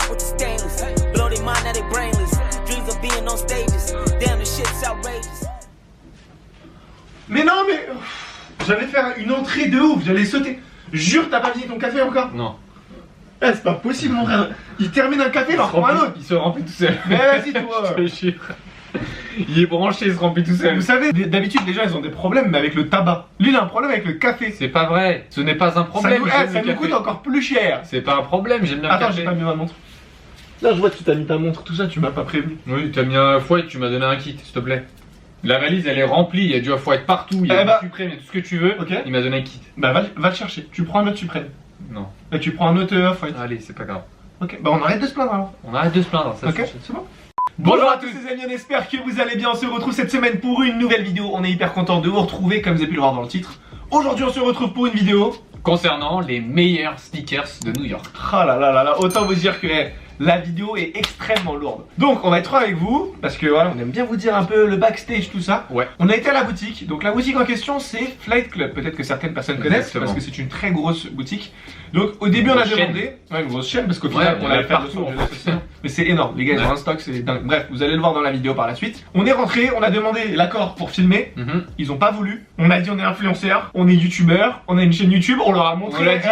out with the stainless. Blow their mind, now they brainless. Dreams of being on stages. Damn, the shit's outrageous. Mais non, mais. J'allais faire une entrée de ouf, j'allais sauter. Jure, t'as pas fini ton café encore? Non. Eh, c'est pas possible, mon frère. Il termine un café, il en reprend un autre. Il se remplit tout seul. Mais vas-y, toi. Je te jure. Il est branché, il se remplit tout seul. Vous savez, d'habitude, les gens, ils ont des problèmes avec le tabac. Lui, il a un problème avec le café. C'est pas vrai, ce n'est pas un problème. Ça nous coûte encore plus cher. C'est pas un problème, j'aime bien le Attends, café. j'ai pas mis ma montre. Là, je vois que tu t'as mis ta montre, tout ça, tu m'as pas prévenu. Oui, t'as mis un fouet, tu m'as donné un kit, s'il te plaît. La valise, elle est remplie, il y a du fouet partout, il y a du suprême, il y a tout ce que tu veux. Ok. Il m'a donné un kit. Bah, va le chercher. Tu prends un autre suprême. Non. Et tu prends un autre off-white. Allez, c'est pas grave. Ok, bah, on arrête de se plaindre alors. On arrête de se plaindre, ça Ok, c'est bon. Bonjour à tous les amis, on espère que vous allez bien. On se retrouve cette semaine pour une nouvelle vidéo. On est hyper content de vous retrouver, comme vous avez pu le voir dans le titre. Aujourd'hui, on se retrouve pour une vidéo concernant les meilleurs sneakers de New York. Ah là là là là, autant vous dire que la vidéo est extrêmement lourde. Donc on va être franc avec vous, parce que voilà, on aime bien vous dire un peu le backstage, tout ça. Ouais. On a été à la boutique, donc la boutique en question c'est Flight Club. Peut-être que certaines personnes connaissent, Exactement. parce que c'est une très grosse boutique. Donc au début on a demandé, ouais, une grosse chaîne, parce qu'au final on allait faire partout. mais c'est énorme, les gars ils ont un stock, c'est dingue. Bref, vous allez le voir dans la vidéo par la suite. On est rentré, on a demandé l'accord pour filmer. Ils ont pas voulu. On a dit on est influenceur, on est youtubeur, on a une chaîne YouTube, on leur a montré. On l'a dit.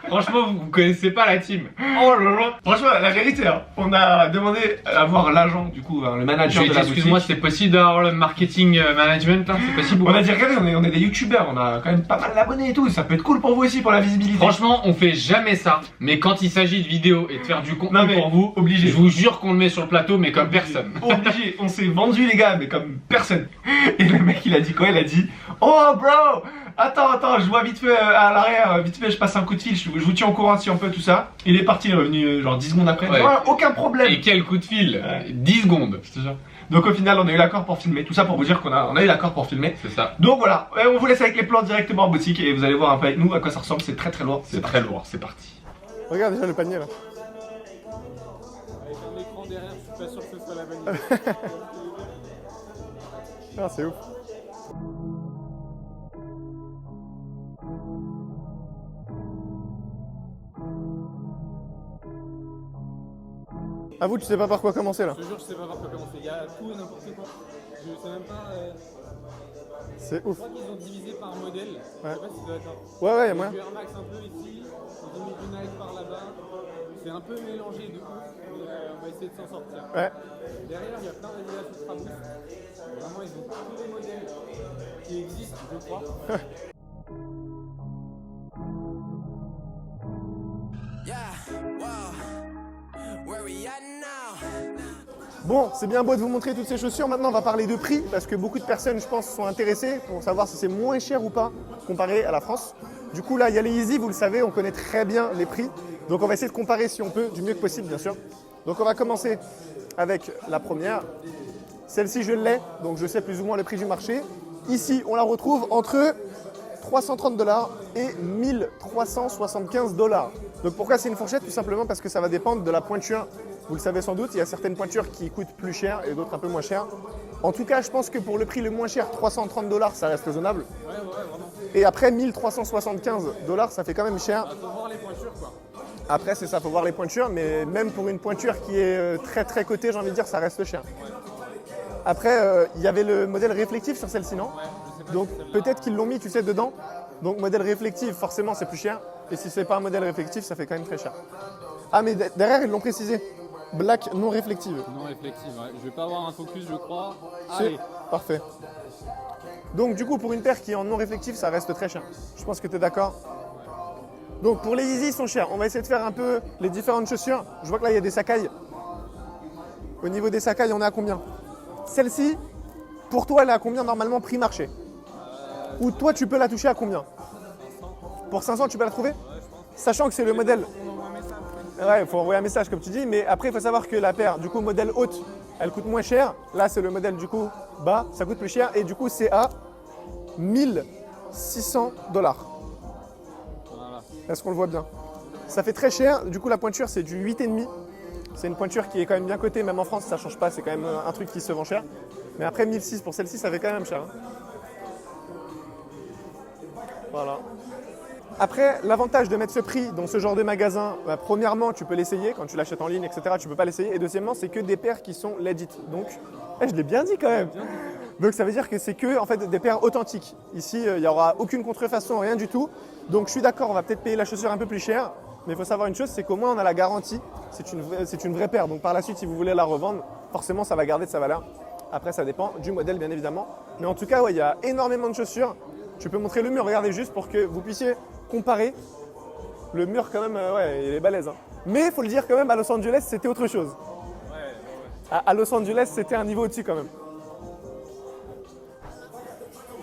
Franchement, vous connaissez pas la team. Oh là là. Franchement, la vérité, hein, on a demandé à voir l'agent, du coup, le manager de la boutique. Excuse-moi, c'est possible d'avoir le marketing management là? C'est possible ou On pas? a dit regardez, on est des youtubeurs, on a quand même pas mal d'abonnés et tout, ça peut être cool pour vous aussi pour la visibilité. Franchement, on fait jamais ça. Mais quand il s'agit de vidéos et de faire du contenu pour vous, obligé. Je vous jure qu'on le met sur le plateau, mais comme personne. Obligé, on s'est vendu les gars, mais comme personne. Et le mec il a dit quoi? Il a dit oh bro, attends, je vois vite fait à l'arrière, vite fait je passe un coup de fil, je vous tiens au courant si on peut tout ça. Il est parti, il est revenu genre 10 secondes après. Ouais. Voilà, aucun problème. Et quel coup de fil, 10 secondes. Je te jure. Donc au final on a eu l'accord pour filmer, tout ça pour vous dire qu'on a eu l'accord pour filmer. C'est ça. Donc voilà, on vous laisse avec les plans directement en boutique et vous allez voir un peu avec nous à quoi ça ressemble, c'est très très lourd. C'est très lourd, c'est parti. Regarde déjà le panier là. Avec un écran derrière, je suis pas sûr que ce soit la bonne idée. Ah c'est ouf. Avoue, tu sais pas par quoi commencer là. Je te jure, je sais pas par quoi commencer. Il y a tout et n'importe quoi. Je sais même pas. C'est Je ouf. crois qu'ils ont divisé par modèle. Je sais pas si tu dois être. Ouais, y'a moyen. Du Air Max un peu ici, ils ont mis du Nike par là-bas. C'est un peu mélangé de ouf. Mais on va essayer de s'en sortir. Ouais. Derrière, il y a plein d'Adidas Ultra Boost. Vraiment, ils ont tous les modèles qui existent, je crois. Bon, c'est bien beau de vous montrer toutes ces chaussures. Maintenant, on va parler de prix parce que beaucoup de personnes, je pense, sont intéressées pour savoir si c'est moins cher ou pas comparé à la France. Du coup, là, il y a les Yeezy, vous le savez, on connaît très bien les prix. Donc, on va essayer de comparer si on peut, du mieux que possible, bien sûr. Donc, on va commencer avec la première. Celle-ci, je l'ai, donc je sais plus ou moins le prix du marché. Ici, on la retrouve entre 330 $ et 1375 $. Donc pourquoi c'est une fourchette? Tout simplement parce que ça va dépendre de la pointure. Vous le savez sans doute, il y a certaines pointures qui coûtent plus cher et d'autres un peu moins cher. En tout cas, je pense que pour le prix le moins cher, 330 $, ça reste raisonnable. Ouais, vraiment. Et après 1375 $, ça fait quand même cher. Faut voir les pointures, quoi. Après, c'est ça, faut voir les pointures, mais même pour une pointure qui est très très cotée, j'ai envie de dire, ça reste cher. Après, il y avait le modèle réflectif sur celle-ci, non? Donc peut-être qu'ils l'ont mis, tu sais, dedans. Donc modèle réflectif, forcément, c'est plus cher. Et si c'est pas un modèle réflectif, ça fait quand même très cher. Ah, mais derrière, ils l'ont précisé. Black non réflective. Non réflective, ouais. Je vais pas avoir un focus, je crois. C'est Allez. parfait. Donc du coup, pour une paire qui est en non réflectif, ça reste très cher. Je pense que tu es d'accord. Donc pour les Yeezy, ils sont chers. On va essayer de faire un peu les différentes chaussures. Je vois que là, il y a des Sacai. Au niveau des Sacai, on est à combien? Celle-ci, pour toi, elle est à combien normalement prix marché? Ou toi, tu peux la toucher à combien? Pour 500, tu peux la trouver? Sachant que c'est le modèle. Ouais, il faut envoyer un message comme tu dis, mais après il faut savoir que la paire, du coup modèle haute, elle coûte moins cher. Là c'est le modèle du coup bas, ça coûte plus cher et du coup c'est à 1600 $. Voilà. Est-ce qu'on le voit bien? Ça fait très cher, du coup la pointure c'est du 8,5. C'est une pointure qui est quand même bien cotée, même en France ça change pas, c'est quand même un truc qui se vend cher. Mais après 1600 pour celle-ci ça fait quand même cher. Hein. Voilà. Après, l'avantage de mettre ce prix dans ce genre de magasin, bah, premièrement, tu peux l'essayer quand tu l'achètes en ligne, etc. Tu peux pas l'essayer. Et deuxièmement, c'est que des paires qui sont legit. Donc, je l'ai bien dit quand même. Donc ça veut dire que c'est que en fait, des paires authentiques. Ici, il n'y aura aucune contrefaçon, rien du tout. Donc je suis d'accord, on va peut-être payer la chaussure un peu plus cher. Mais il faut savoir une chose, c'est qu'au moins on a la garantie. C'est une vraie paire. Donc par la suite, si vous voulez la revendre, forcément ça va garder de sa valeur. Après, ça dépend du modèle, bien évidemment. Mais en tout cas, ouais, il y a énormément de chaussures. Tu peux montrer le mur, regardez juste pour que vous puissiez comparer. Le mur, quand même, ouais, il est balèze. Hein. Mais il faut le dire quand même, à Los Angeles, c'était autre chose. À Los Angeles, c'était un niveau au-dessus quand même.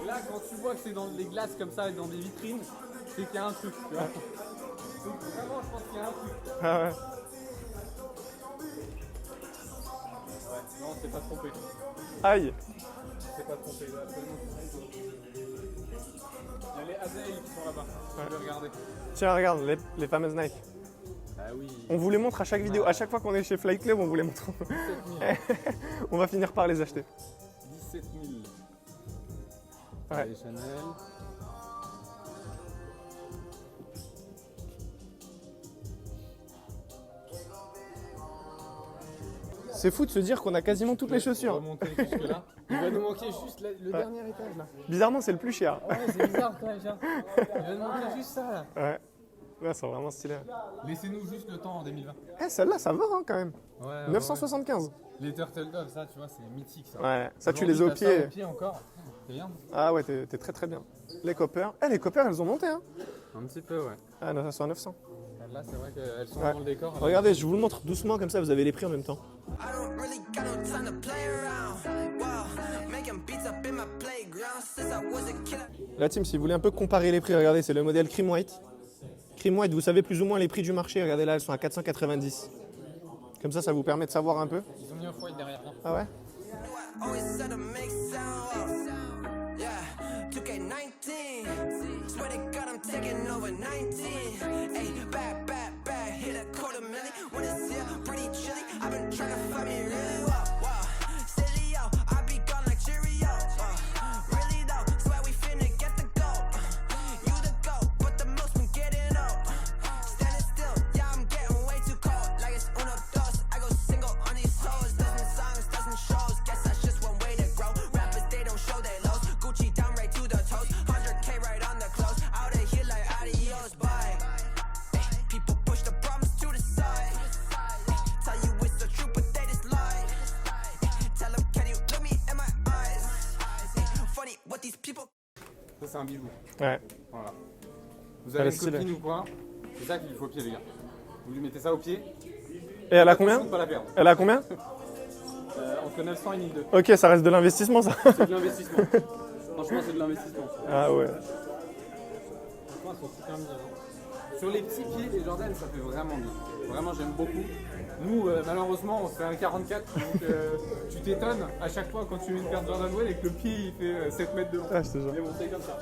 Là, quand tu vois que c'est dans des glaces comme ça et dans des vitrines, c'est qu'il y a un truc. Tu vois. Donc, vraiment, je pense qu'il y a un truc. Ah ouais. Non, on s'est pas trompé. Aïe. On s'est pas trompé. Là, il y a les Azael qui sont là-bas. Je vais regarder. Tiens, regarde, les fameuses Nike. Ah oui. On vous les montre à chaque vidéo. À chaque fois qu'on est chez Flight Club, on vous les montre. 17 000. On va finir par les acheter. 17 000. Ouais. Les Chanel. C'est fou de se dire qu'on a quasiment toutes les chaussures. Remonter jusque là. Il va nous manquer juste le dernier étage là. Bizarrement, c'est le plus cher. Ouais, c'est bizarre quand même. Il va nous manquer juste ça là. Ouais. Ouais, c'est vraiment stylé. Laissez-nous juste le temps en 2020. Eh, celle-là, ça va hein, quand même. Ouais, 975. ouais. Les Turtle Doves, ça, tu vois, c'est mythique ça. Ouais, ça tu les as au Aujourd'hui, t'as pied. ça au pied encore. C'est bien. Ah ouais, t'es très très bien. Les Coppers. Eh, les Coppers, elles ont monté, hein. Un petit peu, ouais. Ah non, ça sont à 900. Là, c'est vrai qu'elles sont Ouais. dans le décor. Regardez, je vous le montre doucement, comme ça vous avez les prix en même temps. I don't really got no time to play around. Wow, making beats up in my playground since I was a kid. La team, si vous voulez un peu comparer les prix, regardez, c'est le modèle Cream White. Cream White, vous savez plus ou moins les prix du marché. Regardez là, elles sont à 490. Comme ça vous permet de savoir un peu. Ils ont mis un foyer derrière. Là. Ah ouais? Always said to make sound. Yeah, 2K19. Swear to God, I'm taking over 19. Hey, bad, hit a quarter million. When it's here, pretty chilly. I've been trying to find me real. Wow, silly, yo. I be gone like Cheerio. Really though, swear we finna get the goal. You the goat, but the most been getting old. Standing still, yeah, I'm getting way too cold. Like it's uno dos. I go single on these hoes. Doesn't songs, doesn't shows. Guess that's just one way to grow. Rappers, they don't show their lows. Gucci down right to the toes. 100K right on the clothes. Out of here like adios, bye. People push the problems to the side. Tell you it's the truth, but they just lie. Tell them, can you look me in my eyes? Funny what these people. Ça, c'est un bijou. Ouais. Voilà. Vous Ça avez va une stylé. copine ou quoi? C'est ça qu'il faut au pied, les gars. Vous lui mettez ça au pied. Et elle a combien? Attention de pas la perdre. Elle a combien? Entre 900 et 1002. Ok, ça reste de l'investissement ça. C'est de l'investissement. Franchement, c'est de l'investissement. Ah ouais. Franchement, elles sont super bien. Hein. Sur les petits pieds, les Jordan, ça fait vraiment bien. Vraiment, j'aime beaucoup. Nous, malheureusement, on fait un 44, donc tu t'étonnes à chaque fois quand tu mets une paire de Jordan Well et que le pied il fait 7 mètres de long. Ah, je te jure. Mais bon, c'est comme ça.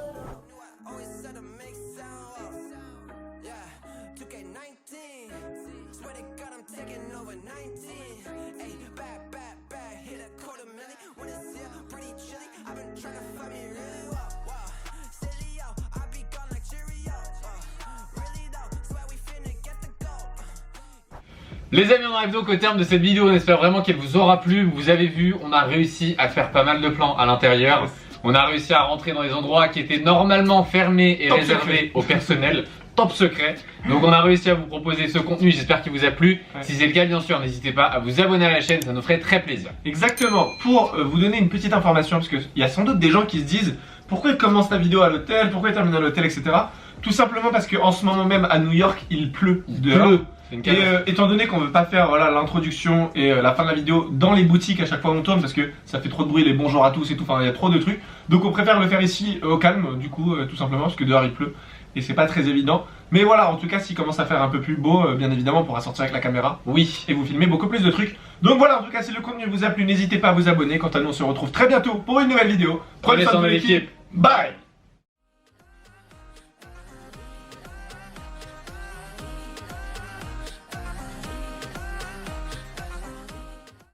Always said to make sound. Yeah, 2K19. Swear to God, I'm taking over 19. Hey, bad, hit a quarter million. When it's here, pretty chilly. I've been trying to find me real. Wow, silly, yo. I be gone like Cheerio. Really though, swear we finna get the goal. Les amis, on arrive donc au terme de cette vidéo, on espère vraiment qu'elle vous aura plu. Vous avez vu, on a réussi à faire pas mal de plans à l'intérieur. On a réussi à rentrer dans des endroits qui étaient normalement fermés et réservés au personnel. Top secret. Donc on a réussi à vous proposer ce contenu, j'espère qu'il vous a plu. Ouais. Si c'est le cas, bien sûr, n'hésitez pas à vous abonner à la chaîne, ça nous ferait très plaisir. Exactement, pour vous donner une petite information, parce qu'il y a sans doute des gens qui se disent pourquoi il commence la vidéo à l'hôtel, pourquoi il termine à l'hôtel, etc. Tout simplement parce qu'en ce moment même à New York, il pleut dehors. C'est une Et catastrophe. étant donné qu'on veut pas faire voilà, l'introduction et la fin de la vidéo dans les boutiques à chaque fois qu'on tourne parce que ça fait trop de bruit, les bonjours à tous et tout, enfin il y a trop de trucs. Donc on préfère le faire ici au calme du coup tout simplement parce que dehors il pleut et c'est pas très évident. Mais voilà, en tout cas s'il commence à faire un peu plus beau, bien évidemment on pourra sortir avec la caméra. Oui, et vous filmer beaucoup plus de trucs. Donc voilà, en tout cas si le contenu vous a plu, n'hésitez pas à vous abonner. Quant à nous on se retrouve très bientôt pour une nouvelle vidéo. Prenez soin de l'équipe. Bye.